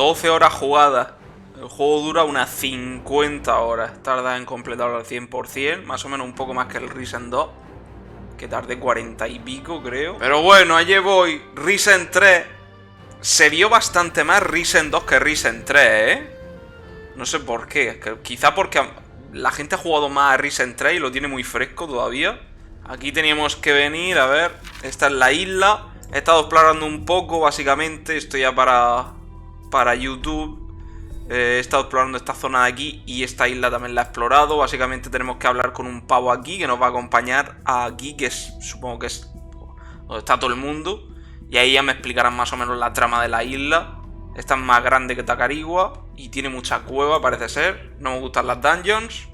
12 horas jugadas. El juego dura unas 50 horas. Tarda en completarlo al 100%. Más o menos un poco más que el Risen 2. Que tardé 40 y pico, creo. Pero bueno, allí voy. Risen 3. Se vio bastante más Risen 2 que Risen 3, ¿eh? No sé por qué. Quizá porque la gente ha jugado más a Risen 3 y lo tiene muy fresco todavía. Aquí teníamos que venir, a ver. Esta es la isla. He estado explorando un poco, básicamente. Esto ya para YouTube. He estado explorando esta zona de aquí y esta isla también la he explorado. Básicamente tenemos que hablar con un pavo aquí que nos va a acompañar aquí, que es, supongo que es donde está todo el mundo. Y ahí ya me explicarán más o menos la trama de la isla. Esta es más grande que Tacarigua y tiene mucha cueva, parece ser. No me gustan las dungeons,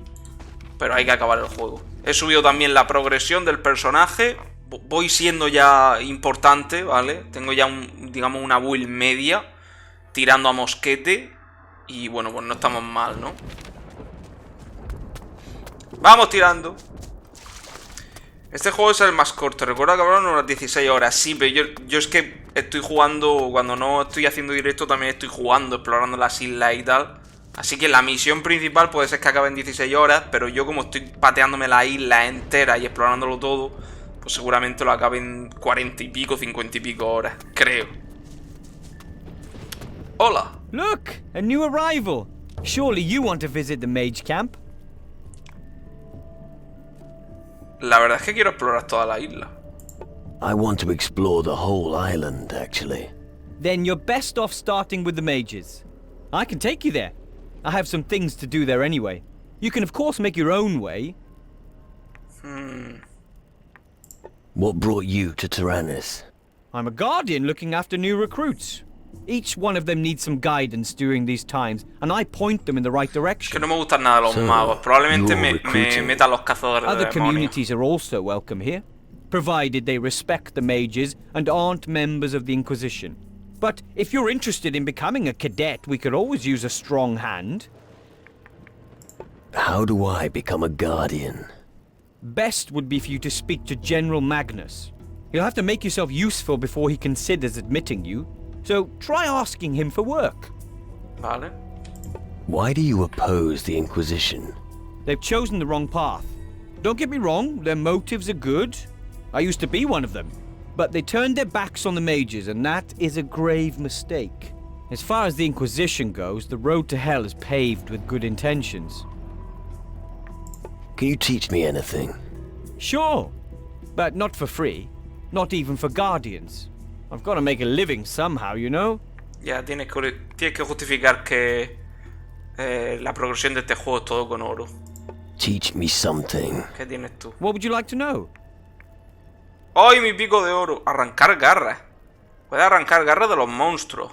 pero hay que acabar el juego. He subido también la progresión del personaje. Voy siendo ya importante, ¿vale? Tengo ya digamos una build media tirando a mosquete. Y bueno, pues no estamos mal, ¿no? Vamos tirando. Este juego es el más corto. Recuerda que hablaron unas 16 horas. Sí, pero yo es que estoy jugando. Cuando no estoy haciendo directo también estoy jugando, explorando las islas y tal. Así que la misión principal puede ser que acabe en 16 horas. Pero yo, como estoy pateándome la isla entera y explorándolo todo, pues seguramente lo acabe en 40 y pico, 50 y pico horas, creo. Hola. Look, a new arrival. Surely you want to visit the mage camp? La verdad es que quiero explorar toda la isla. I want to explore the whole island, actually. Then you're best off starting with the mages. I can take you there. I have some things to do there anyway. You can of course make your own way. What brought you to Tyrannus? I'm a guardian looking after new recruits. Each one of them needs some guidance during these times, and I point them in the right Que direction. no me gustan nada los magos. Probablemente you're me recruiting. meta a los cazadores de Other demonios. communities are also welcome here, provided they respect the mages and aren't members of the Inquisition. But if you're interested in becoming a cadet, we could always use a strong hand. How do I become a guardian? Best would be for you to speak to General Magnus. You'll have to make yourself useful before he considers admitting you, so try asking him for work. Vale. Why do you oppose the Inquisition? They've chosen the wrong path. Don't get me wrong, their motives are good. I used to be one of them. But they turned their backs on the mages, and that is a grave mistake. As far as the Inquisition goes, the road to hell is paved with good intentions. Can you teach me anything? Sure, but not for free. Not even for guardians. I've got to make a living somehow, you know? Ya tienes que justificar que la progresión de este juego es todo con oro. Teach me something. ¿Qué tienes tú? What would you like to know? ¡Ay, mi pico de oro! Arrancar garras. Puede arrancar garras de los monstruos.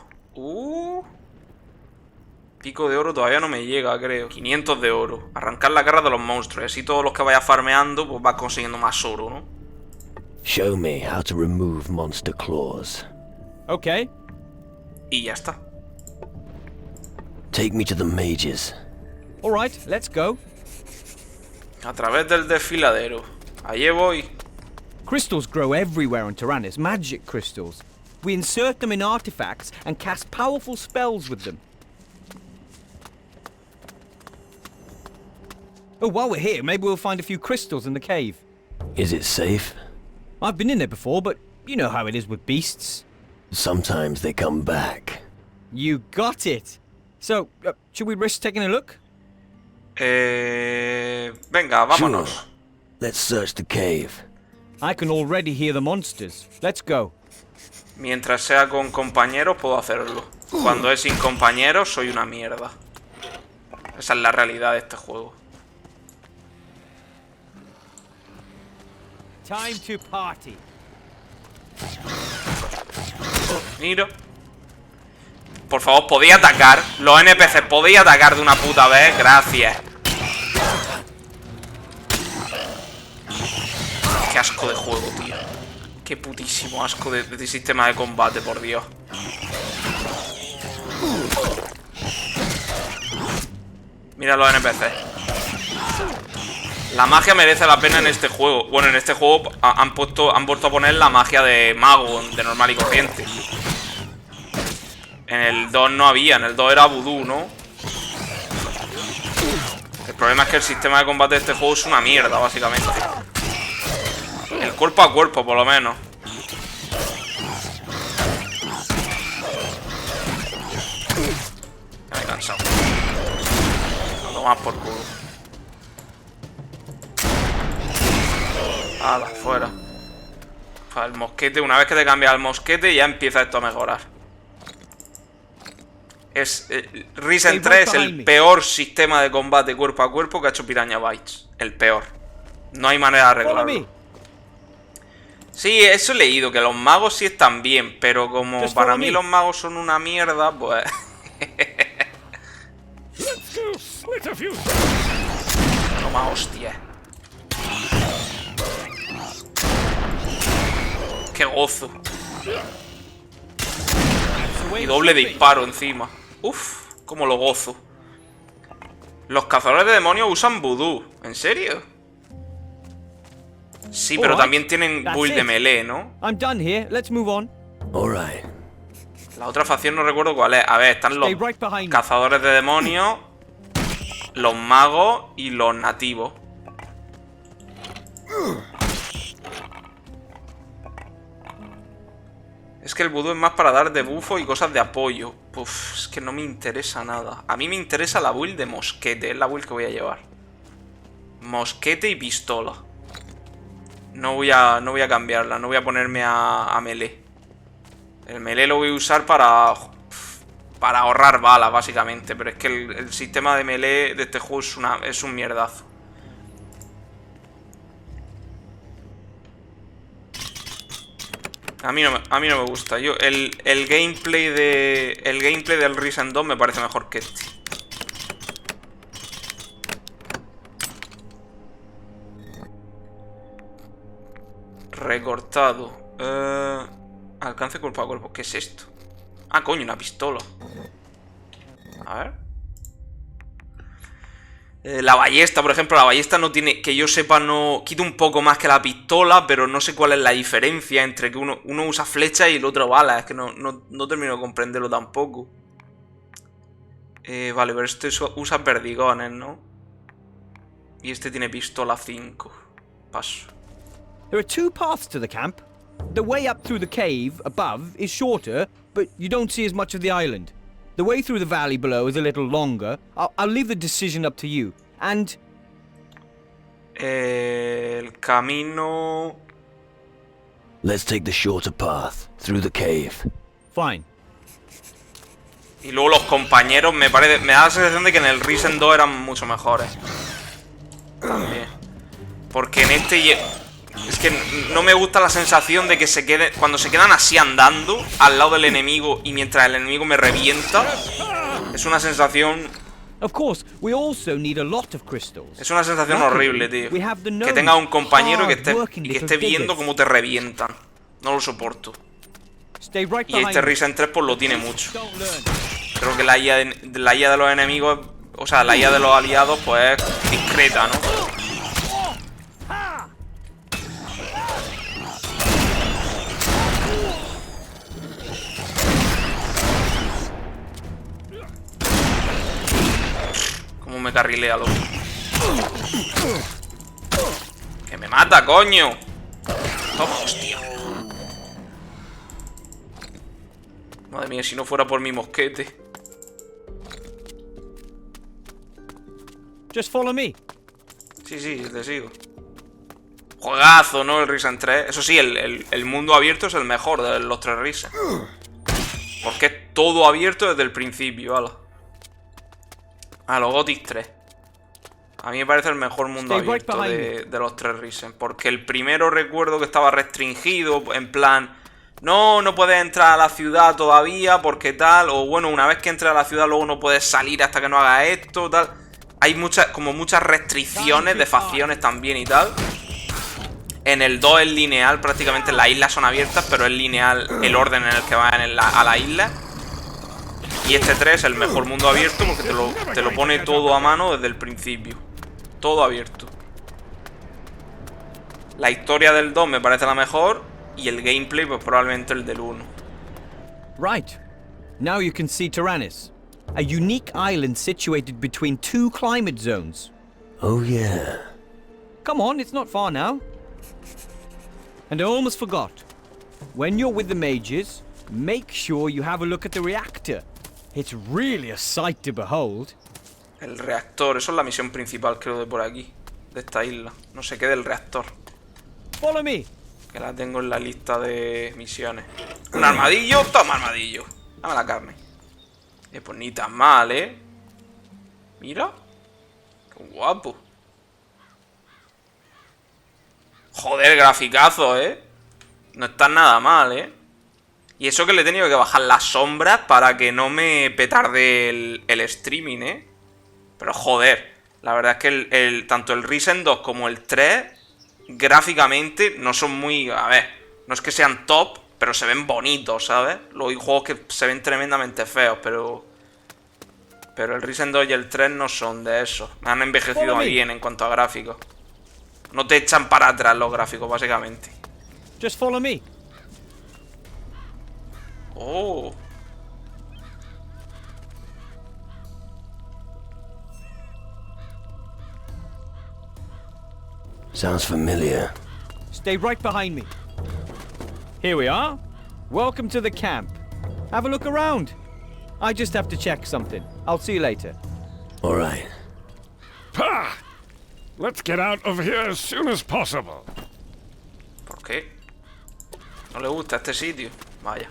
Pico de oro todavía no me llega, creo. 500 de oro. Arrancar las garras de los monstruos. Y así todos los que vayas farmeando, pues vas consiguiendo más oro, ¿no? Show me how to remove monster claws. Okay. Y ya está. Take me to the mages. All right, let's go. A través del desfiladero. Allí voy. Crystals grow everywhere on Tyrannus, magic crystals. We insert them in artifacts and cast powerful spells with them. Oh, while we're here, maybe we'll find a few crystals in the cave. Is it safe? I've been in there before, but you know how it is with beasts. Sometimes they come back. You got it. So, should we risk taking a look? Venga, vámonos. Sure. Let's search the cave. I can already hear the monsters. Let's go. Mientras sea con compañeros puedo hacerlo. Cuando es sin compañeros soy una mierda. Esa es la realidad de este juego. Time to party. Mira. Por favor, ¿podía atacar? Los NPCs, ¿podía atacar de una puta vez? Gracias. Qué asco de juego, tío. Qué putísimo asco de sistema de combate, por Dios. Mira los NPCs. La magia merece la pena en este juego. Bueno, en este juego han vuelto a poner la magia de mago, de normal y corriente. En el 2 no había, en el 2 era vudú, ¿no? El problema es que el sistema de combate de este juego es una mierda, básicamente. El cuerpo a cuerpo, por lo menos. Ya me he cansado. A tomar por culo. Hala, fuera. Pues el mosquete, una vez que te cambias el mosquete, ya empieza esto a mejorar. Risen 3 es el peor sistema de combate cuerpo a cuerpo que ha hecho Piranha Bytes. El peor. No hay manera de arreglarlo. Sí, eso he leído, que los magos sí están bien, pero como para mí los magos son una mierda, pues... Toma hostia. Qué gozo. Y doble disparo encima. Uf, cómo lo gozo. Los cazadores de demonios usan vudú. ¿En serio? Sí, pero también tienen build de melee, ¿no? La otra facción no recuerdo cuál es. A ver, están los cazadores de demonios, los magos y los nativos. Es que el vudú es más para dar debuffo y cosas de apoyo. Uf, es que no me interesa nada. A mí me interesa la build de mosquete. Es la build que voy a llevar. Mosquete y pistola. No voy a cambiarla. No voy a ponerme a melee. El melee lo voy a usar para ahorrar balas, básicamente. Pero es que el sistema de melee de este juego es un mierdazo. A mí no me gusta. El gameplay del Risen 2 me parece mejor que este. Recortado. Alcance cuerpo a cuerpo. ¿Qué es esto? Ah, coño, una pistola. A ver. La ballesta, por ejemplo, la ballesta no tiene, que yo sepa, no quita un poco más que la pistola, pero no sé cuál es la diferencia entre que uno usa flecha y el otro bala. Es que no termino de comprenderlo tampoco. Vale, pero este usa perdigones, ¿no? Y este tiene pistola 5. Paso. There are two paths to the camp. The way up through the cave above is shorter, but you don't see as much of the island. The way through the valley below is a little longer. I'll leave the decision up to you. And... El camino... Let's take the shorter path through the cave. Fine. Y luego los compañeros me da la sensación de que en el Risen 2 eran mucho mejores. También. Porque en este... Es que no me gusta la sensación de que cuando se quedan así andando al lado del enemigo y mientras el enemigo me revienta. Es una sensación... Es una sensación horrible, tío. Que tengas un compañero que esté viendo cómo te revientan. No lo soporto. Y este Risen 3 pues lo tiene mucho. Creo que la IA de los enemigos, o sea, la IA de los aliados pues es discreta, ¿no? Cómo me carrilea, loco. ¡Que me mata, coño! Toma, hostia. Madre mía, si no fuera por mi mosquete. Just follow me. Sí, te sigo. Juegazo, ¿no? El Risen 3. Eso sí, el mundo abierto es el mejor de los 3 Risen. Porque es todo abierto desde el principio, ¿vale? A los Gothic 3. A mí me parece el mejor mundo abierto de los 3 Risen. Porque el primero recuerdo que estaba restringido. En plan, no puedes entrar a la ciudad todavía porque tal. O bueno, una vez que entres a la ciudad luego no puedes salir hasta que no hagas esto, tal. Hay muchas restricciones de facciones también y tal. En el 2 es lineal, prácticamente las islas son abiertas, pero es lineal el orden en el que van a la isla. Y este 3 es el mejor mundo abierto porque te lo pone todo a mano desde el principio. Todo abierto. La historia del 2 me parece la mejor y el gameplay pues probablemente el del 1. Right. Now you can see Tyrannus, a unique island situated between two climate zones. Oh yeah. Come on, it's not far now. And I almost forgot. When you're with the mages, make sure you have a look at the reactor. It's really a sight to behold. El reactor, eso es la misión principal, creo, de por aquí. De esta isla. No sé qué del reactor. Follow me. Que la tengo en la lista de misiones. Un armadillo, toma armadillo. Dame la carne. Pues ni tan mal, ¿eh? Mira. Qué guapo. Joder, graficazo, ¿eh? No está nada mal, ¿eh? Y eso que le he tenido que bajar las sombras para que no me petarde el streaming, ¿eh? Pero joder, la verdad es que tanto el Risen 2 como el 3 gráficamente no son muy... A ver, no es que sean top, pero se ven bonitos, ¿sabes? Luego hay juegos que se ven tremendamente feos, pero el Risen 2 y el 3 no son de eso. Me han envejecido muy bien en cuanto a gráficos. No te echan para atrás los gráficos, básicamente. Just follow me. Oh. Sounds familiar. Stay right behind me. Here we are. Welcome to the camp. Have a look around. I just have to check something. I'll see you later. All right. Pah! Let's get out of here as soon as possible. ¿Por qué? ¿No le gusta este sitio? Vaya.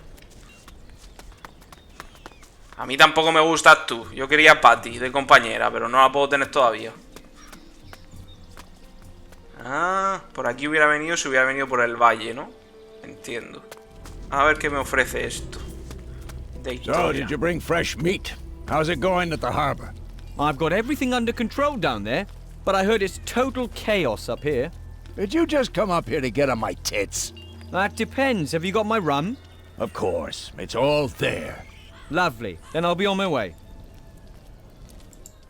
A mí tampoco me gustas tú. Yo quería a Patty de compañera, pero no la puedo tener todavía. Ah, por aquí hubiera venido si hubiera venido por el valle, ¿no? Entiendo. A ver qué me ofrece esto. De So, historia. did you bring fresh meat? How's it going at the harbor? I've got everything under control down there, but I heard it's total chaos up here. Did you just come up here to get on my tits? That depends. Have you got my rum? Of course, it's all there. Lovely. Then I'll be on my way.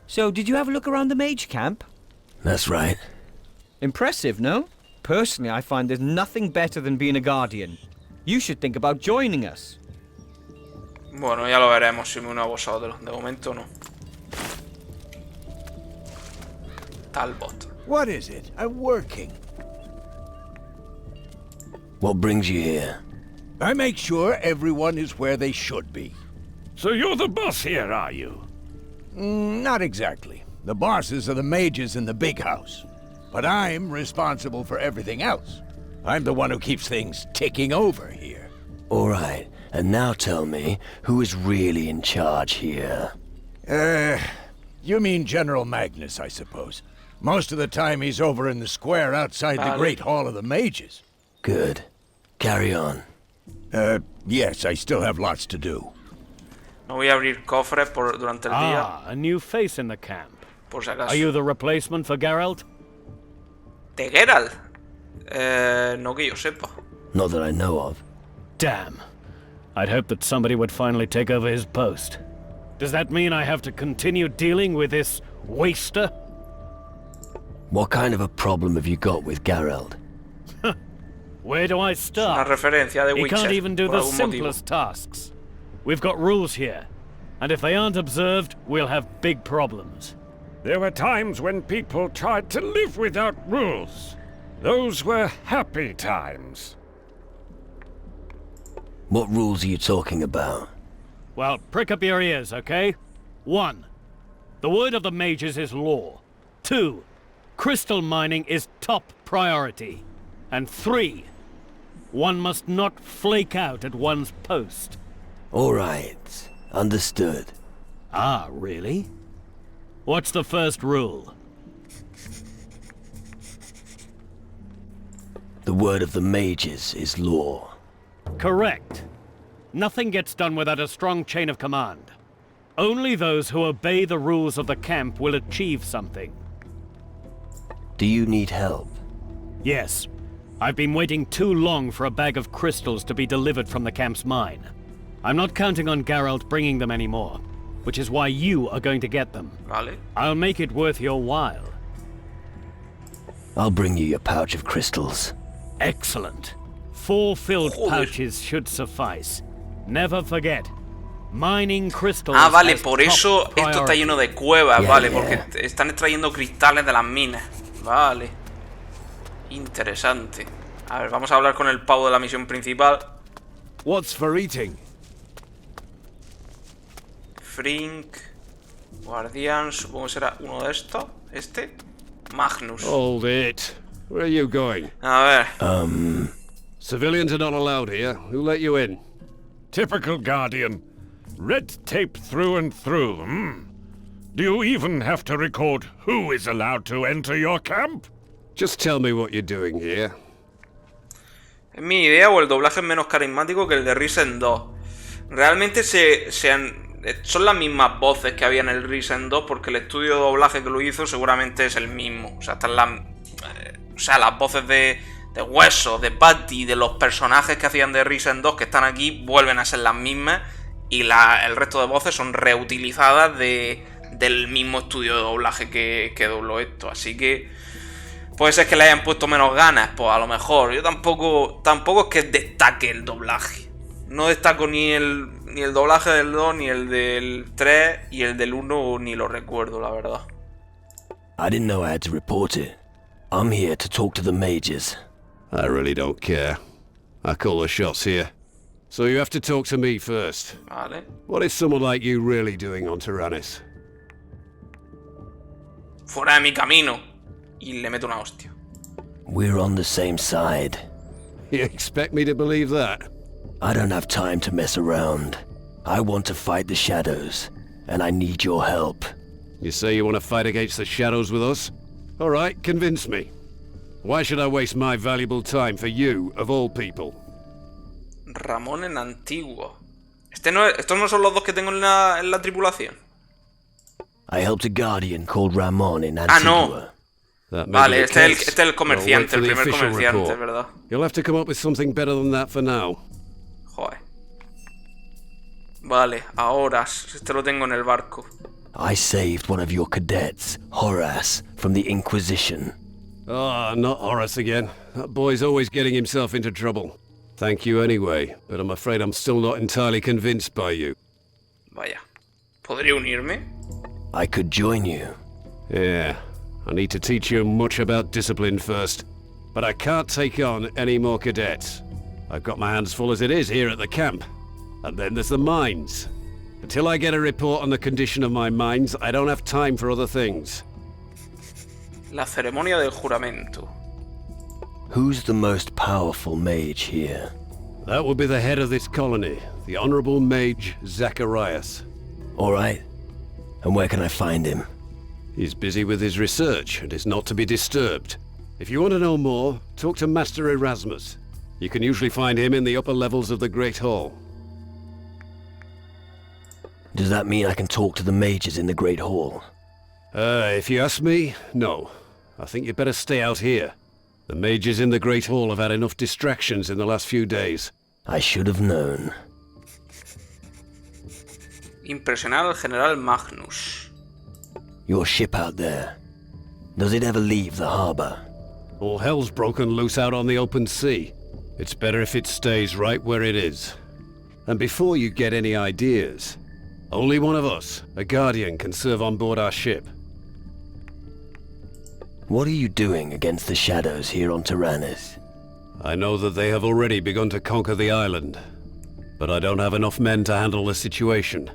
So, did you have a look around the mage camp? That's right. Impressive, no? Personally, I find there's nothing better than being a guardian. You should think about joining us. Bueno, ya lo veremos si me uno a vosotros. De momento no. Talbot. What is it? I'm working. What brings you here? I make sure everyone is where they should be. So you're the boss here, are you? Not exactly. The bosses are the mages in the big house. But I'm responsible for everything else. I'm the one who keeps things ticking over here. All right, and now tell me, who is really in charge here? You mean General Magnus, I suppose. Most of the time he's over in the square outside the Great Hall of the Mages. Good. Carry on. Yes, I still have lots to do. No voy a abrir cofres durante el día. Ah, a new face in the camp. Por si acaso. Are you the replacement for Geralt? ¿De Geralt? No que yo sepa. Not that I know of. Damn. I'd hoped that somebody would finally take over his post. Does that mean I have to continue dealing with this waster? What kind of a problem have you got with Geralt? Where do I Una start? referencia de He Witcher. can't even do por the algún motivo. simplest tasks. We've got rules here, and if they aren't observed, we'll have big problems. There were times when people tried to live without rules. Those were happy times. What rules are you talking about? Well, prick up your ears, okay? 1. The word of the mages is law. 2. Crystal mining is top priority. And 3. One must not flake out at one's post. All right, understood. Ah, really? What's the first rule? The word of the mages is law. Correct. Nothing gets done without a strong chain of command. Only those who obey the rules of the camp will achieve something. Do you need help? Yes. I've been waiting too long for a bag of crystals to be delivered from the camp's mine. I'm not counting on Geralt bringing them anymore, which is why you are going to get them. Vale. I'll make it worth your while. I'll bring you your pouch of crystals. Excellent. 4 filled Joder. pouches should suffice. Never forget, Mining crystals. Ah, vale, as por top eso esto está priority. lleno de cuevas, Yeah, vale, yeah. porque están extrayendo cristales de las minas. Vale. Interesante. A ver, vamos a hablar con el pavo de la misión principal. What's for eating? Frink. Guardián, supongo que será uno de estos. Este. Magnus. Hold it. Where are you going? A ver. Civilians are not allowed here. Who let you in? Typical Guardian. Red tape through and through, hmm? Do you even have to record who is allowed to enter your camp? Just tell me what you're doing here. En mi idea, o el doblaje es menos carismático que el de Risen 2. Realmente son las mismas voces que había en el Risen 2, porque el estudio de doblaje que lo hizo seguramente es el mismo. O sea, están las voces de Hueso, de Patty, de los personajes que hacían de Risen 2 que están aquí, vuelven a ser las mismas. Y el resto de voces son reutilizadas del mismo estudio de doblaje que dobló esto. Así que puede ser que le hayan puesto menos ganas, pues a lo mejor. Yo tampoco es que destaque el doblaje. No destaco ni el doblaje del 2, ni el del 3, y el del 1 ni lo recuerdo, la verdad. I didn't know I had to report it. I'm here to talk to the mages. I really don't care. I call the shots here. So you have to talk to me first. Vale. What is someone like you really doing on Tyrannus? Fuera de mi camino. Y le meto una hostia. We're on the same side. You expect me to believe that? I don't have time to mess around. I want to fight the shadows, and I need your help. You say you want to fight against the shadows with us? All right, convince me. Why should I waste my valuable time for you, of all people? Ramón en antiguo. ¿Estos no son los dos que tengo en la tripulación? I helped a guardian called Ramon in Ah, Antigua. no. That may Vale, be the este es case. el comerciante, I'll el wait for the primer official comerciante, report. ¿verdad? You'll have to come up with something better than that for now. Joder. Vale, ahora este lo tengo en el barco. I saved one of your cadets, Horace, from the Inquisition. Ah, not Horace again. That boy's always getting himself into trouble. Thank you anyway, but I'm afraid I'm still not entirely convinced by you. Vaya. ¿Podría unirme? I could join you. Yeah, I need to teach you much about discipline first. But I can't take on any more cadets. I've got my hands full as it is here at the camp. And then there's the mines. Until I get a report on the condition of my mines, I don't have time for other things. La ceremonia del juramento. Who's the most powerful mage here? That would be the head of this colony, the Honorable Mage Zacharias. All right. And where can I find him? He's busy with his research and is not to be disturbed. If you want to know more, talk to Master Erasmus. You can usually find him in the upper levels of the Great Hall. Does that mean I can talk to the mages in the Great Hall? If you ask me, no. I think you'd better stay out here. The mages in the Great Hall have had enough distractions in the last few days. I should have known. Impresionar al general Magnus. Your ship out there. Does it ever leave the harbor? All hell's broken loose out on the open sea. It's better if it stays right where it is. And before you get any ideas, only one of us, a guardian, can serve on board our ship. What are you doing against the shadows here on Tyrannus? I know that they have already begun to conquer the island, but I don't have enough men to handle the situation.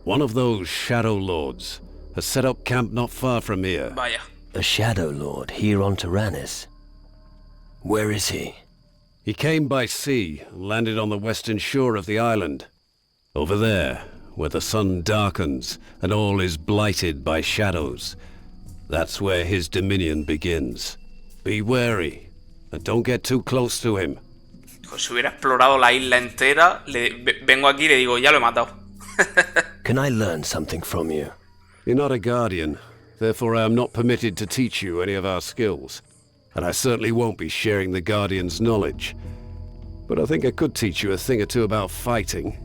One of those Shadow Lords has set up camp not far from here. Vaya. A Shadow Lord here on Tyrannus? Where is he? He came by sea and landed on the western shore of the island. Over there, where the sun darkens and all is blighted by shadows. That's where his dominion begins. Be wary, and don't get too close to him. Pues si hubiera explorado la isla entera, vengo aquí y le digo, ya lo he matado. Can I learn something from you? You're not a guardian, therefore I am not permitted to teach you any of our skills. And I certainly won't be sharing the Guardian's knowledge. But I think I could teach you a thing or two about fighting.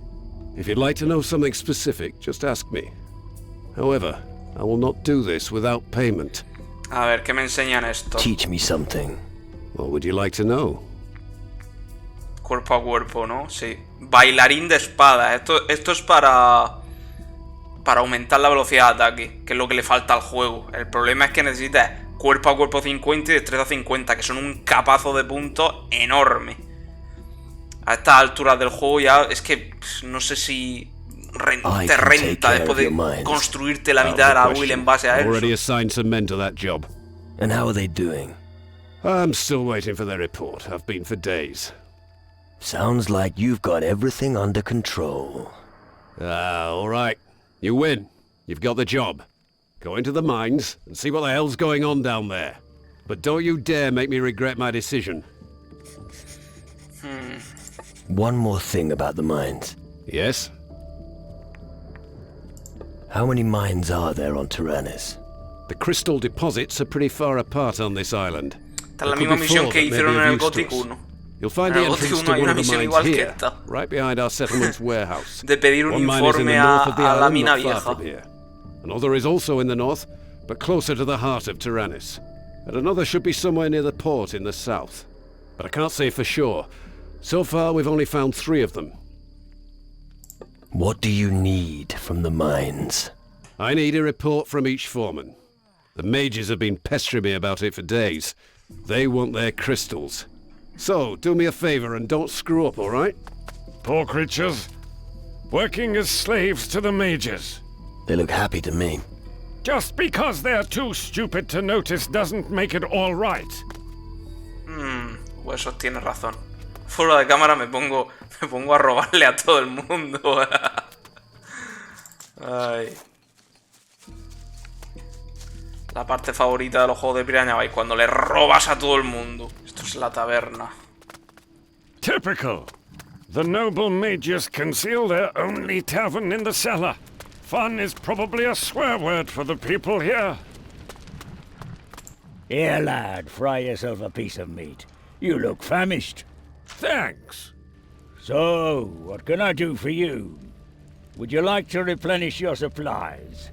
If you'd like to know something specific, just ask me. However, I will not do this without payment. A ver, ¿qué me enseñan esto? Teach me something. What would you like to know? Cuerpo a cuerpo, ¿no? Sí. Bailarín de espada. Esto es para aumentar la velocidad de ataque, que es lo que le falta al juego. El problema es que necesitas cuerpo a cuerpo 50 y destreza 50, que son un capazo de puntos enorme. A estas alturas del juego ya es que no sé si te renta después de construirte la mitad de la build en base a eso. Already assigned some men to that job. And how are they doing? I'm still waiting for their report. I've been for days. Sounds like you've got everything under control. All right. You win. You've got the job. Go into the mines and see what the hell's going on down there. But don't you dare make me regret my decision. One more thing about the mines. Yes? How many mines are there on Tyrannus? The crystal deposits are pretty far apart on this island. Esta es la misma misión que hicieron en el Gothic 1. You'll find the entrance to one of the mines here, right behind our settlement's warehouse. De pedir un informe a la mina vieja. Another is also in the north, but closer to the heart of Tyrannus. And another should be somewhere near the port in the south. But I can't say for sure. So far, we've only found 3 of them. What do you need from the mines? I need a report from each foreman. The mages have been pestering me about it for days. They want their crystals. So, do me a favor and don't screw up, all right? Poor creatures. Working as slaves to the mages. They look happy to me. Just because they're too stupid to notice doesn't make it all right. Huesos tiene razón. Fuera de cámara me pongo a robarle a todo el mundo. Ay. La parte favorita de los juegos de piraña vais cuando le robas a todo el mundo. Esto es la taberna. Typical. The noble mages conceal their only tavern in the cellar. Fun is probably a swear word for the people here. Here, lad, fry yourself a piece of meat. You look famished. Thanks. So, what can I do for you? Would you like to replenish your supplies?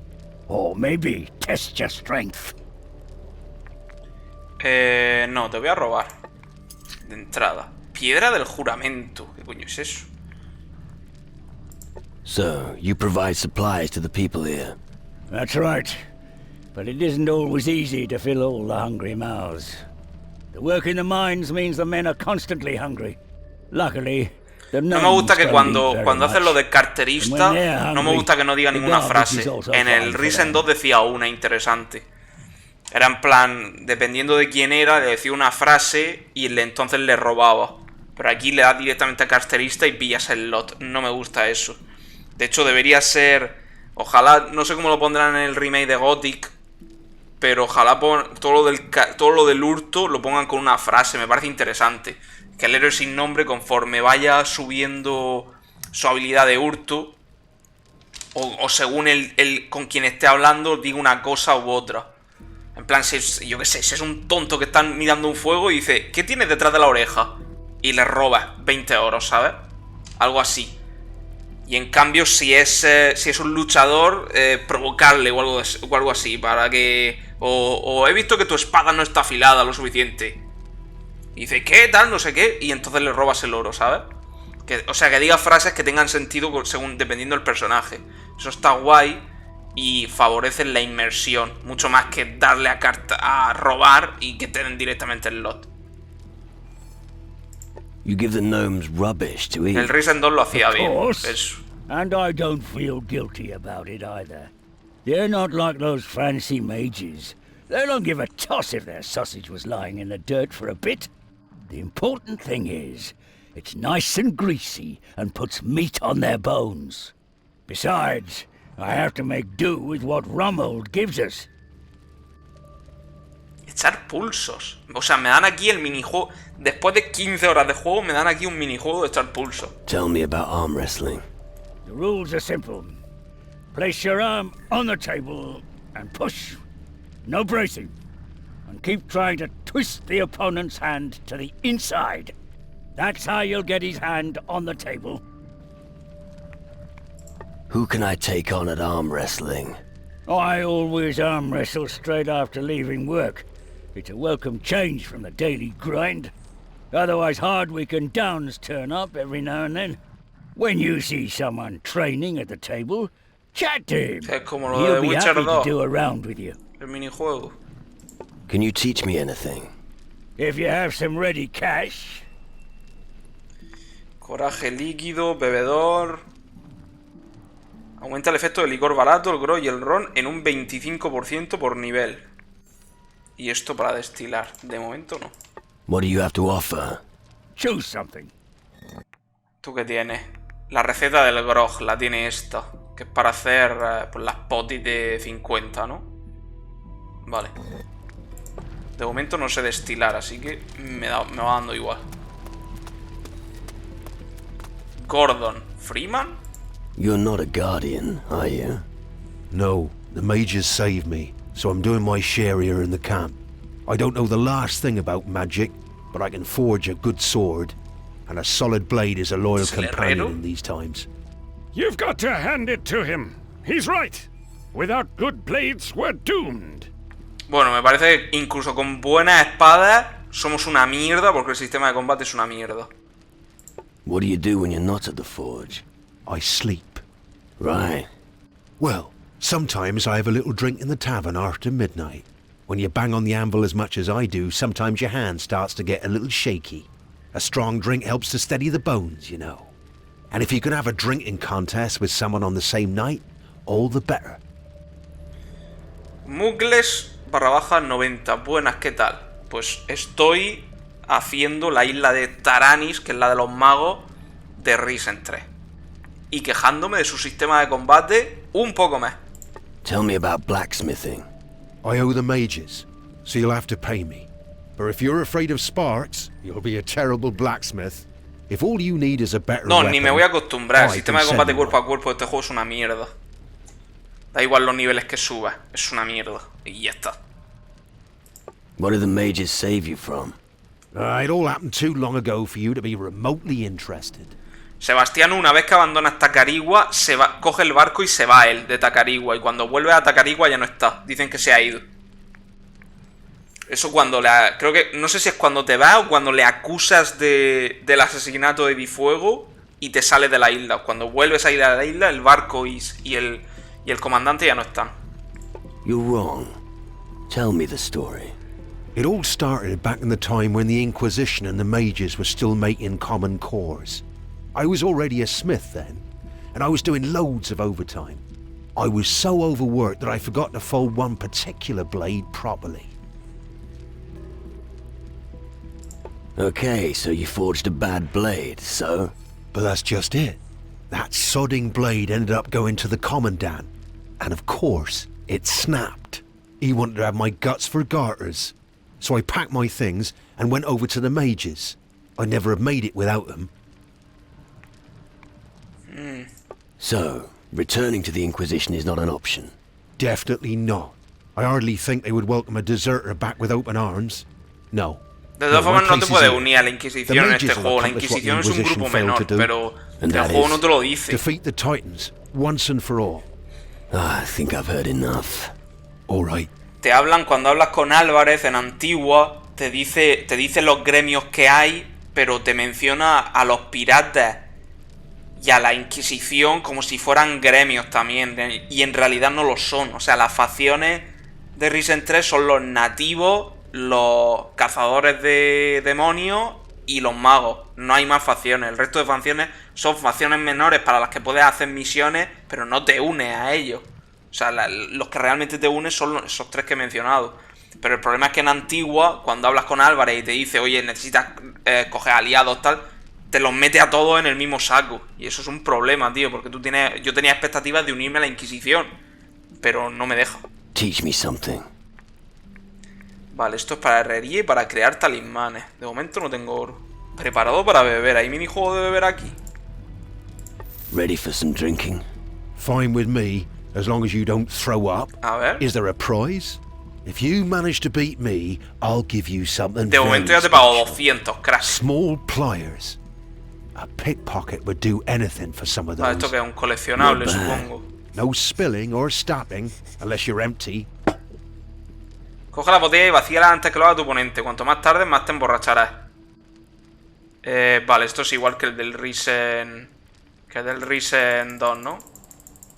Or maybe test your strength? No, te voy a robar. De entrada. Piedra del juramento. ¿Qué coño es eso? So, you provide supplies to the people here? That's right. But it isn't always easy to fill all the hungry mouths. The work in the mines means the men are constantly hungry. Luckily, the no me gusta que cuando haces lo de carterista, no me gusta que no diga ninguna frase. En el Risen 2 decía una interesante. Era en plan, dependiendo de quién era, le decía una frase y entonces le robaba. Pero aquí le das directamente a carterista y pillas el lot. No me gusta eso. De hecho, debería ser... Ojalá, no sé cómo lo pondrán en el remake de Gothic, pero ojalá todo lo del hurto lo pongan con una frase. Me parece interesante. Que el héroe sin nombre, conforme vaya subiendo su habilidad de hurto, o según el con quien esté hablando, diga una cosa u otra. En plan, yo qué sé, si es un tonto que está mirando un fuego y dice, ¿qué tienes detrás de la oreja? Y le roba 20 euros, ¿sabes? Algo así. Y en cambio, si es un luchador, provocarle o algo así, para que... O he visto que tu espada no está afilada lo suficiente. Y dice, ¿qué? Tal, no sé qué. Y entonces le robas el oro, ¿sabes? O sea, que diga frases que tengan sentido dependiendo del personaje. Eso está guay y favorece la inmersión. Mucho más que darle a robar y que te den directamente el lot. You give the gnomes rubbish to eat. El Risen 2 lo hacía bien. Eso. And I don't feel guilty about it either. They're not like those fancy mages. They don't give a toss if their sausage was lying in the dirt for a bit. The important thing is, it's nice and greasy and puts meat on their bones. Besides, I have to make do with what Rummold gives us. Echar pulsos. O sea, me dan aquí el minijuego. Después de 15 horas de juego, me dan aquí un minijuego de echar pulso. Tell me about arm wrestling. The rules are simple. Place your arm on the table and push. No bracing. And keep trying to twist the opponent's hand to the inside. That's how you'll get his hand on the table. Who can I take on at arm wrestling? I always arm wrestle straight after leaving work. It's a welcome change from the daily grind. Otherwise Hardwick and Downs turn up every now and then. When you see someone training at the table, chat to him. Es como lo de He'll be Witcher happy 2, to do a round with you. el minijuego. Can you teach me anything? If you have some ready cash. Coraje líquido, bebedor. Aumenta el efecto del licor barato, el gro y el ron en un 25% por nivel. Y esto para destilar. De momento no. What do you have to offer? Choose something. ¿Tú qué tienes? La receta del grog la tiene esta. Que es para hacer pues las potis de 50, ¿no? Vale. De momento no sé destilar, así que me va dando igual. Gordon Freeman. You're not a guardian, are you? No, the mages saved me, so I'm doing my share here in the camp. I don't know the last thing about magic, but I can forge a good sword, and a solid blade is a loyal companion in these times. You've got to hand it to him. He's right. Without good blades, we're doomed. Bueno, me parece que incluso con buenas espadas somos una mierda porque el sistema de combate es una mierda. What do you do when you're not at the forge? I sleep. Right. Well, sometimes I have a little drink in the tavern after midnight. When you bang on the anvil as much as I do, sometimes your hand starts to get a little shaky. A strong drink helps to steady the bones, you know. And if you can have a drinking contest with someone on the same night, all the better. Mugles /90. Buenas, ¿qué tal? Pues estoy haciendo la isla de Taranis, que es la de los magos, de Risen 3. Y quejándome de su sistema de combate un poco más. Tell me about blacksmithing. I owe the mages, so you'll have to pay me. But if you're afraid of sparks, you'll be a terrible blacksmith. If all you need is a better No, weapon, ni me voy a acostumbrar. El I sistema de can combate send cuerpo one. a cuerpo de este juego es una mierda. Da igual los niveles que suba, es una mierda. Y ya está. What did the mages save you from? It all happened too long ago for you to be remotely interested. Sebastián, una vez que abandona Tacarigua, coge el barco y se va él de Tacarigua. Y cuando vuelve a Tacarigua ya no está. Dicen que se ha ido. Eso cuando creo que... No sé si es cuando te vas o cuando le acusas del asesinato de Difuego y te sales de la isla. Cuando vuelves a ir a la isla, el barco y el comandante ya no están. You're wrong. Tell me the story. It all started back in the time when the Inquisition and the mages were still making common cores. I was already a smith then, and I was doing loads of overtime. I was so overworked that I forgot to fold one particular blade properly. Okay, so you forged a bad blade, so? But that's just it. That sodding blade ended up going to the commandant, and of course, it snapped. He wanted to have my guts for garters. So I packed my things and went over to the mages. I'd never have made it without them. So, returning to the Inquisition is not an option? Definitely not. I hardly think they would welcome a deserter back with open arms. No. De todas formas, my no te place is puedes here. unir a la The Inquisición en mages este will juego. La accomplish what the Inquisición es un Inquisition grupo failed menor, to do. pero And el that juego is no te lo dice. Defeat the Titans, once and for all. I think I've heard enough. All right. Te hablan, cuando hablas con Álvarez en Antigua, te dice los gremios que hay, pero te menciona a los piratas y a la Inquisición como si fueran gremios también, y en realidad no lo son. O sea, las facciones de Risen 3 son los nativos, los cazadores de demonios y los magos. No hay más facciones. El resto de facciones son facciones menores para las que puedes hacer misiones, pero no te unes a ellos. O sea, los que realmente te unen son esos tres que he mencionado. Pero el problema es que en Antigua, cuando hablas con Álvarez y te dice, oye, necesitas coger aliados, tal, te los mete a todos en el mismo saco. Y eso es un problema, tío, porque yo tenía expectativas de unirme a la Inquisición, pero no me deja. Teach me something. Vale, esto es para herrería y para crear talismanes. De momento no tengo oro. Preparado para beber. ¿Hay minijuego de beber aquí? Ready for some drinking? Fine with me, as long as you don't throw up. A ver. Is there a prize? If you manage to beat me, I'll give you something De momento ya very te pago special. 200, crack. Small pliers. A pickpocket would do anything for some of Vale, those. esto que es un coleccionable, Not bad. supongo. No spilling or stabbing, unless you're empty. Coge la botella y vacíala antes que lo haga tu oponente. Cuanto más tarde, más te emborracharás. Vale, esto es igual que el del Risen... Que el del Risen 2, ¿no?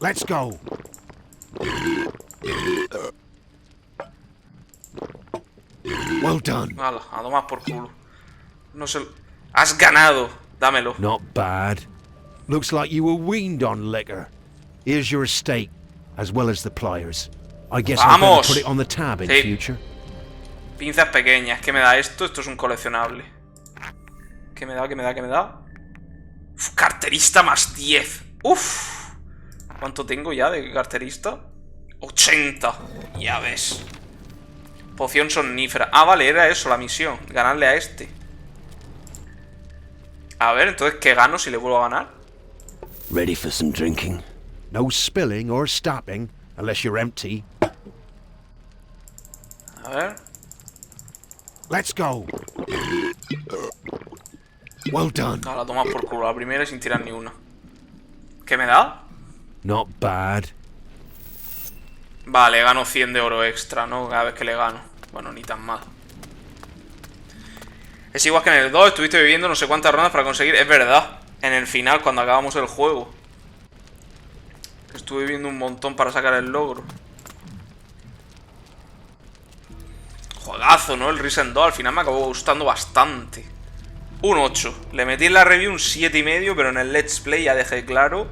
Let's go. Well done. Hala, a tomar por culo. No sé... ¡Has ganado! Dámelo. Not bad. Looks like you were weaned on liquor. Here's your estate, as well as the pliers. I guess I'll better put it on the tab in future. Pinzas pequeñas. ¿Qué me da esto? Esto es un coleccionable. ¿Qué me da? ¿Qué me da? ¿Qué me da? Uf, carterista más 10. Uf. ¿Cuánto tengo ya de carterista? 80. Ya ves. Poción somnífera. Ah, vale, era eso la misión. Ganarle a este. A ver, entonces, ¿qué gano si le vuelvo a ganar? Ready for some drinking? No spilling or stopping, unless you're empty. A ver. Let's go. Well done. No, la tomas por culo. La primera sin tirar ni una. ¿Qué me da? Not bad. Vale, gano 100 de oro extra, ¿no? Cada vez que le gano. Bueno, ni tan mal. Es igual que en el 2, estuviste viviendo no sé cuántas rondas para conseguir... Es verdad, en el final, cuando acabamos el juego. Estuve viviendo un montón para sacar el logro. Juegazo, ¿no? El Risen 2 al final me acabó gustando bastante. Un 8. Le metí en la review un 7,5, pero en el Let's Play ya dejé claro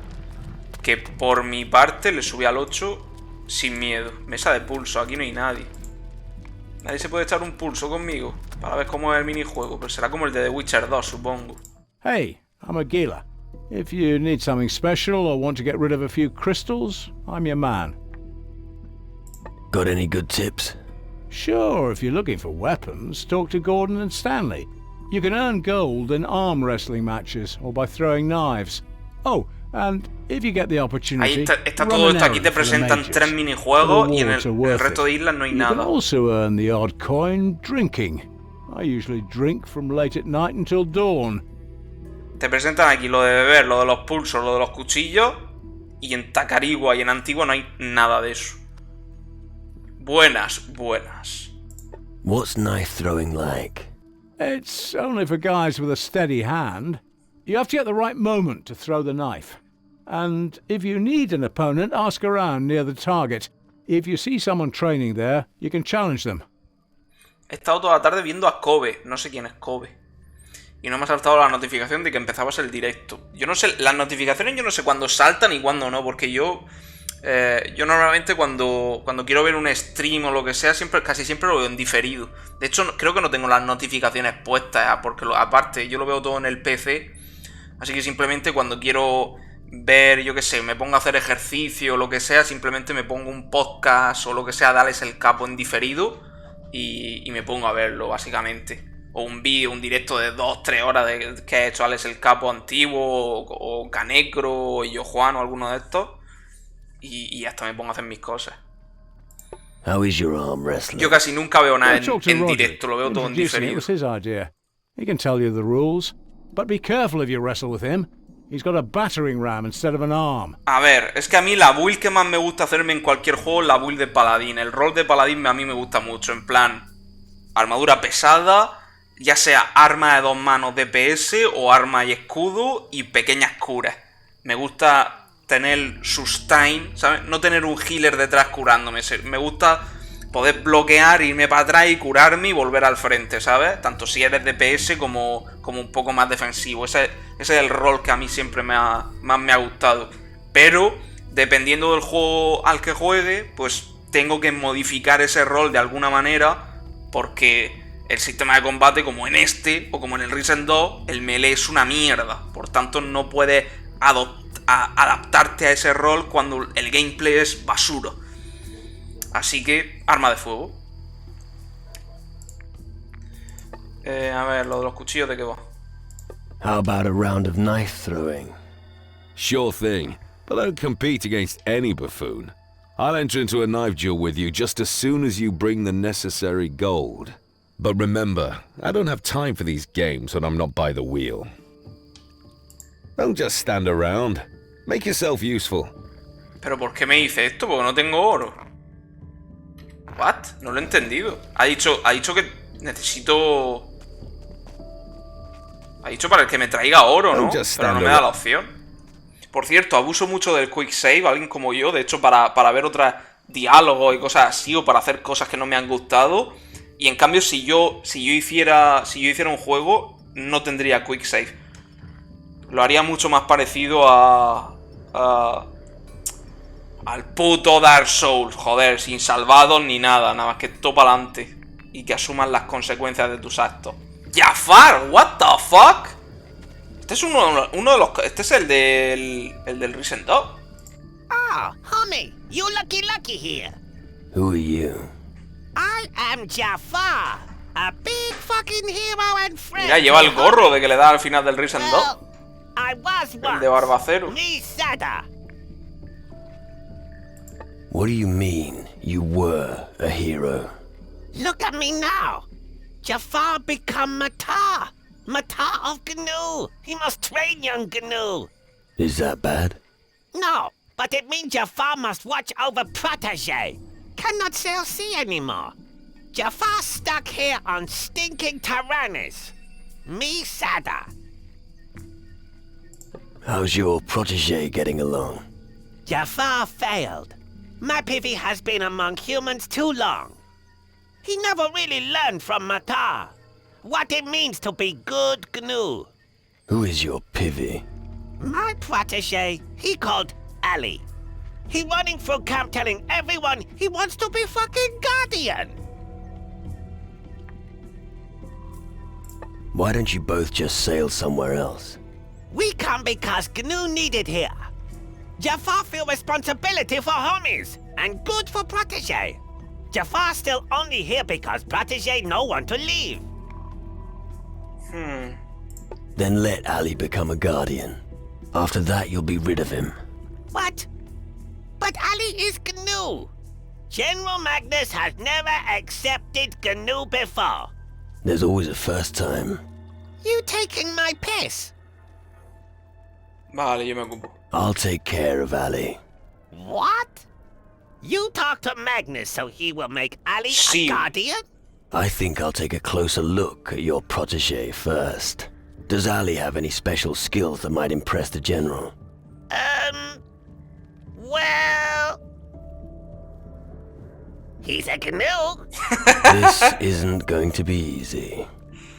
que por mi parte le subí al 8 sin miedo. Mesa de pulso, aquí no hay nadie. Nadie se puede echar un pulso conmigo para ver cómo es el minijuego, pero será como el de The Witcher 2, supongo. Hey, I'm a Gila. If you need something special or want to get rid of a few crystals, I'm your man. Got any good tips? Sure, if you're looking for weapons, talk to Gordon and Stanley. You can earn gold in arm wrestling matches or by throwing knives. Oh, and if you get the opportunity, ahí está todo esto. Aquí te presentan 3 minijuegos y en el resto de islas no hay nada. You can also earn the odd coin drinking. I usually drink from late at night until dawn. Te presentan aquí lo de beber, lo de los pulsos, lo de los cuchillos. Y en Tacarigua y en Antigua no hay nada de eso. Buenas, buenas. What's knife throwing like? It's only for guys with a steady hand. You have to get the right moment to throw the knife. And if you need an opponent, ask around near the target. If you see someone training there, you can challenge them. He estado toda la tarde viendo a Kobe. No sé quién es Kobe. Y no me ha saltado la notificación de que empezabas el directo. Yo no sé, las notificaciones yo no sé cuándo saltan y cuándo no, porque yo normalmente cuando quiero ver un stream o lo que sea, casi siempre lo veo en diferido. De hecho, creo que no tengo las notificaciones puestas, porque aparte yo lo veo todo en el PC. Así que simplemente cuando quiero ver, yo qué sé, me pongo a hacer ejercicio o lo que sea, simplemente me pongo un podcast o lo que sea, Dales el Capo en diferido y me pongo a verlo, básicamente. O un vídeo, un directo de 2-3 horas que ha hecho Alex el Capo antiguo, o Canecro, o Yo Juan, o alguno de estos. Y hasta me pongo a hacer mis cosas. How is your arm wrestling? Yo casi nunca veo nada en directo, lo veo todo en diferido. It was his idea. He can tell you the rules, but be careful if you wrestle with him. He's got a battering ram instead of an arm. A ver, es que a mí la build que más me gusta hacerme en cualquier juego es la build de paladín. El rol de paladín a mí me gusta mucho, en plan armadura pesada, ya sea arma de 2 manos DPS o arma y escudo y pequeñas curas. Me gusta tener sustain, ¿sabes? No tener un healer detrás curándome. Me gusta poder bloquear, irme para atrás y curarme y volver al frente, ¿sabes? Tanto si eres DPS como un poco más defensivo. Ese es el rol que a mí siempre más me ha gustado. Pero, dependiendo del juego al que juegue, pues tengo que modificar ese rol de alguna manera, porque el sistema de combate, como en este, o como en el Risen 2, el melee es una mierda. Por tanto, no puedes adaptarte a ese rol cuando el gameplay es basura. Así que, arma de fuego. A ver, lo de los cuchillos, ¿de qué va? How about a round of knife throwing? Sure thing, but I don't compete against any buffoon. I'll enter into a knife duel with you just as soon as you bring the necessary gold. But remember, I don't have time for these games when I'm not by the wheel. Don't just stand around. Make yourself useful. ¿Pero por qué me dice esto? Porque no tengo oro. ¿What? No lo he entendido. Ha dicho que necesito... Ha dicho para el que me traiga oro, ¿no? just Pero no stand me da around. la opción. Por cierto, abuso mucho del quick save, alguien como yo. De hecho, para ver otros diálogos y cosas así, o para hacer cosas que no me han gustado. Y en cambio, si yo hiciera un juego, no tendría quick save. Lo haría mucho más parecido al puto Dark Souls, joder, sin salvados ni nada, nada más que todo para adelante. Y que asuman las consecuencias de tus actos. ¡Jafar! ¿What the fuck? Este es uno de los... Este es el del Recent Dog. Oh, homie, you lucky here. Who are you? I am Jafar, a big fucking hero and friend. Mira, lleva el gorro de que le da al final del Recent Dog. I was El de Barbacero. me Sada. What do you mean, you were a hero? Look at me now. Jafar become Matar. Matar of Gnu. He must train young Gnu. Is that bad? No, but it means Jafar must watch over protege. Cannot sail sea anymore. Jafar stuck here on stinking Tyrannus. Me Sada. How's your protege getting along? Jafar failed. My pivy has been among humans too long. He never really learned from Matar what it means to be good Gnu. Who is your pivy? My protege, he called Ali. He running through camp telling everyone he wants to be fucking guardian. Why don't you both just sail somewhere else? We come because Gnu needed here. Jafar feel responsibility for homies and good for protege. Jafar still only here because protege no want to leave. Then let Ali become a guardian. After that, you'll be rid of him. What? But Ali is Gnu. General Magnus has never accepted Gnu before. There's always a first time. You taking my piss? Vale, yo me ocupo. I'll take care of Ali. What? You talk to Magnus so he will make Ali Sí. a guardian? I think I'll take a closer look at your protege first. Does Ali have any special skills that might impress the general? Well... He's a Gnu. This isn't going to be easy.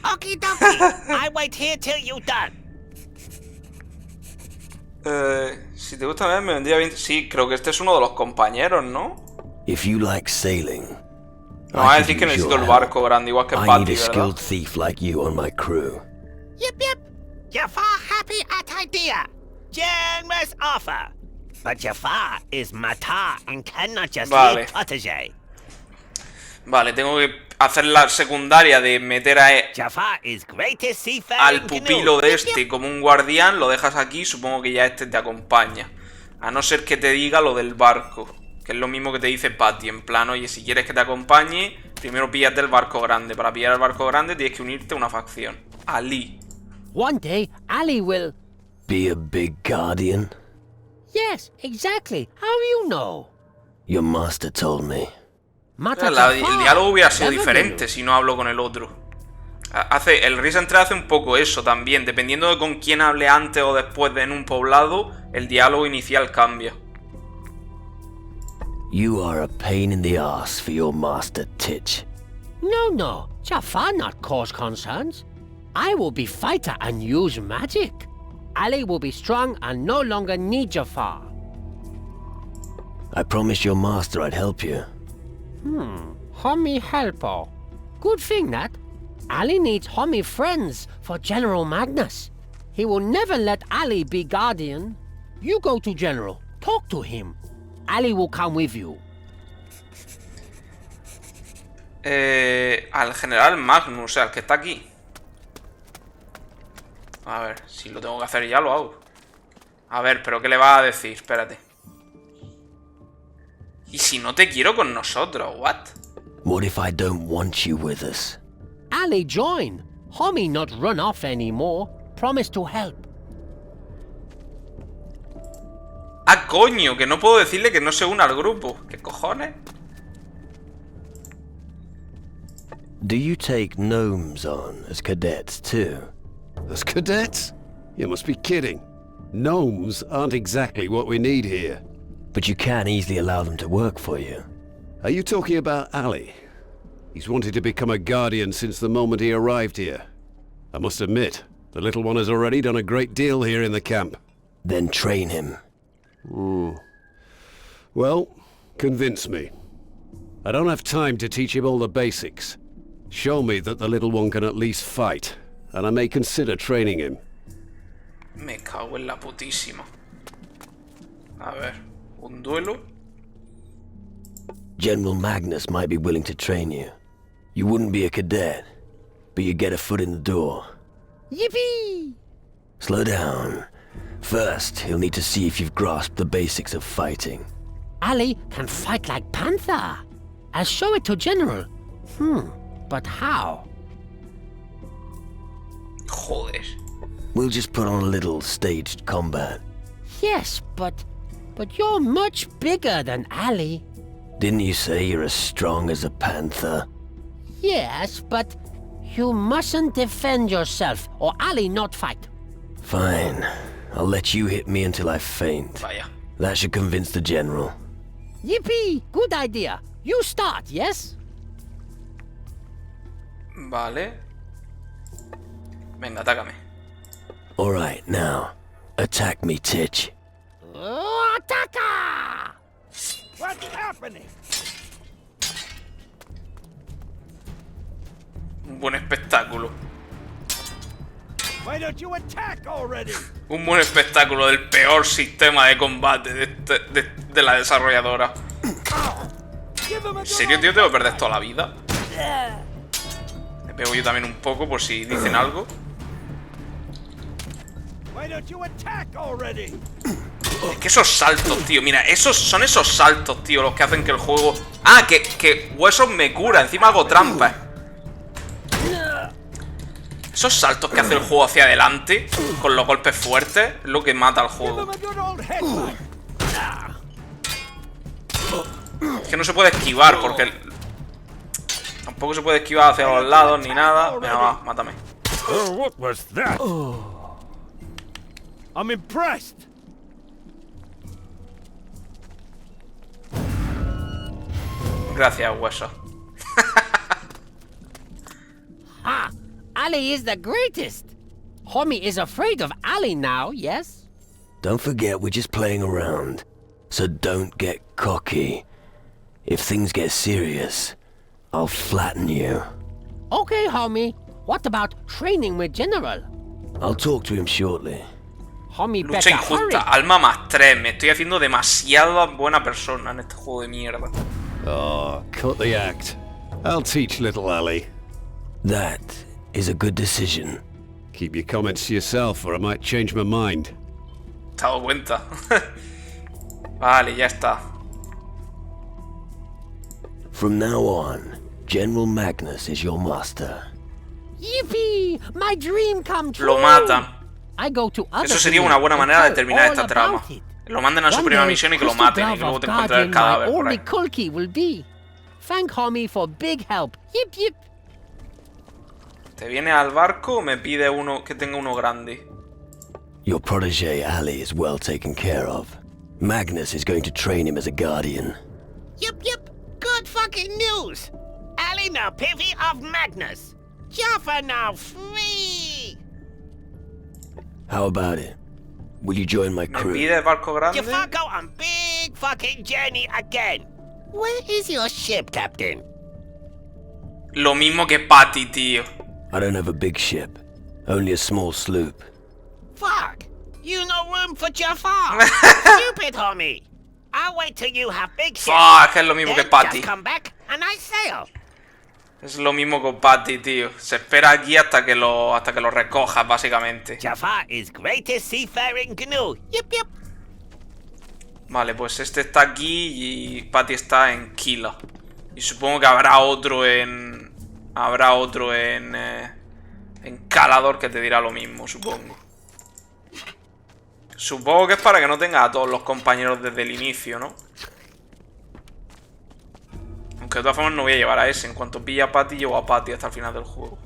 Okie dokie. I wait here till you done. Si te gusta ver, me vendría bien... Sí, creo que este es uno de los compañeros, ¿no? If you like sailing, Me va a I decir could que use necesito your el help. barco grande, igual que I need Patty, a ¿verdad? skilled thief like you on my crew. Yep. Jafar happy at idea. Generous offer. But Jafar is Matar and cannot just Vale. leave protege. Vale, tengo que hacer la secundaria de meter Jafar is greatest seafaring al pupilo Gnu. de este como un guardián, lo dejas aquí, supongo que ya este te acompaña. A no ser que te diga lo del barco, que es lo mismo que te dice Patty, en plan, oye, si quieres que te acompañe, primero píllate el barco grande. Para pillar el barco grande tienes que unirte a una facción. Ali. One day, Ali will... Be a big guardian? Yes, exactly. How do you know? Your master told me. El diálogo hubiera sido diferente si no hablo con el otro. El Recent hace un poco eso también. Dependiendo de con quién hable antes o después en un poblado, el diálogo inicial cambia. You are a pain in the ass for your master, Titch. No. Jafar not cause concerns. I will be fighter and use magic. Ali will be strong and no longer need Jafar. I promised your master I'd help you. Homie helper. Good thing that. Ali needs homie friends for General Magnus. He will never let Ali be guardian. You go to General. Talk to him. Ali will come with you. Al general Magnus, o sea, el que está aquí. A ver, si lo tengo que hacer ya lo hago. A ver, pero ¿qué le vas a decir? Espérate. ¿Y si no te quiero con nosotros? ¿What? What if I don't want you with us? Ali join. Homie not run off anymore. Promise to help. ¡Ah, coño! Que no puedo decirle que no se una al grupo. ¿Qué cojones? Do you take gnomes on as cadets too? As cadets? You must be kidding. Gnomes aren't exactly what we need here. But you can easily allow them to work for you. Are you talking about Ali? He's wanted to become a guardian since the moment he arrived here. I must admit, the little one has already done a great deal here in the camp. Then train him. Well, convince me. I don't have time to teach him all the basics. Show me that the little one can at least fight, and I may consider training him. Me cago en la putísima. A ver, un duelo. General Magnus might be willing to train you. You wouldn't be a cadet, but you get a foot in the door. Yippee! Slow down. First, he'll need to see if you've grasped the basics of fighting. Ali can fight like Panther. I'll show it to General. But how? Joder. We'll just put on a little staged combat. Yes, but you're much bigger than Ali. Didn't you say you're as strong as a panther? Yes, but you mustn't defend yourself, or Ali not fight. Fine. I'll let you hit me until I faint. Vaya. That should convince the general. Yippee! Good idea. You start, yes? Vale. Venga, atácame. Alright, now. Attack me, Titch. Ataka! What's happening? Un buen espectáculo. Why don't you attack already? Un buen espectáculo del peor sistema de combate de la desarrolladora. ¿En serio, tío? ¿Tengo que perder toda la vida? Me pego yo también un poco por si dicen algo. Why don't you attack already? Es que esos saltos, tío. Mira, son esos saltos, tío, los que hacen que el juego... Ah, que huesos me cura. Encima hago trampas. Esos saltos que hace el juego hacia adelante con los golpes fuertes es lo que mata al juego. Es que no se puede esquivar porque... Tampoco se puede esquivar hacia los lados ni nada. Venga, va, mátame. What was that? I'm impressed. Gracias, hueso. Ha! Ali is the greatest. Homie is afraid of Ali now, yes? Don't forget we're just playing around. So don't get cocky. If things get serious, I'll flatten you. Okay, homie. What about training with General? I'll talk to him shortly. Homie, Lucha better hurry. injusta, alma más 3. Me estoy haciendo demasiada buena persona en este juego de mierda. Oh, cut the act. I'll teach little Ali. That is a good decision. Keep your comments to yourself or I might change my mind. ¿Te has dado cuenta? Vale, ya está. From now on, General Magnus is your master. Yippee! My dream come true. Lo matan. I go to other Eso sería una buena manera de terminar esta trama. Lo manden a su One primera day, misión y que lo Crystal maten. Y Glove luego of te encuentras el Guardian, cadáver my por only ahí. Kulki will be. Thank homie for big help. Yip yip. ¿Te viene al barco o me pide uno que tenga uno grande? Your protege Ali is well taken care of. Magnus is going to train him as a guardian. Yep. Good fucking news. Ali now pivy of Magnus. Jaffa now free. How about it? Will you join my ¿Me crew? pide el barco grande? Jaffa go on big fucking journey again. Where is your ship, Captain? Lo mismo que Patty, tío. I don't have a big ship. Only a small sloop. Fuck. You no room for Jaffa. Stupid, homie. I'll wait till you have big ship. Fuck, es lo mismo que Then Patty. just come back and I sail. Es lo mismo con Patty, tío. Se espera aquí hasta que lo recojas, básicamente. Jaffa is greatest seafaring canoe. Yep. Vale, pues este está aquí y Patty está en Kila. Y supongo que habrá otro en... en Calador que te dirá lo mismo, supongo. Supongo que es para que no tenga a todos los compañeros desde el inicio, ¿no? Aunque de todas formas no voy a llevar a ese. En cuanto pille a Patty, llevo a Patty hasta el final del juego.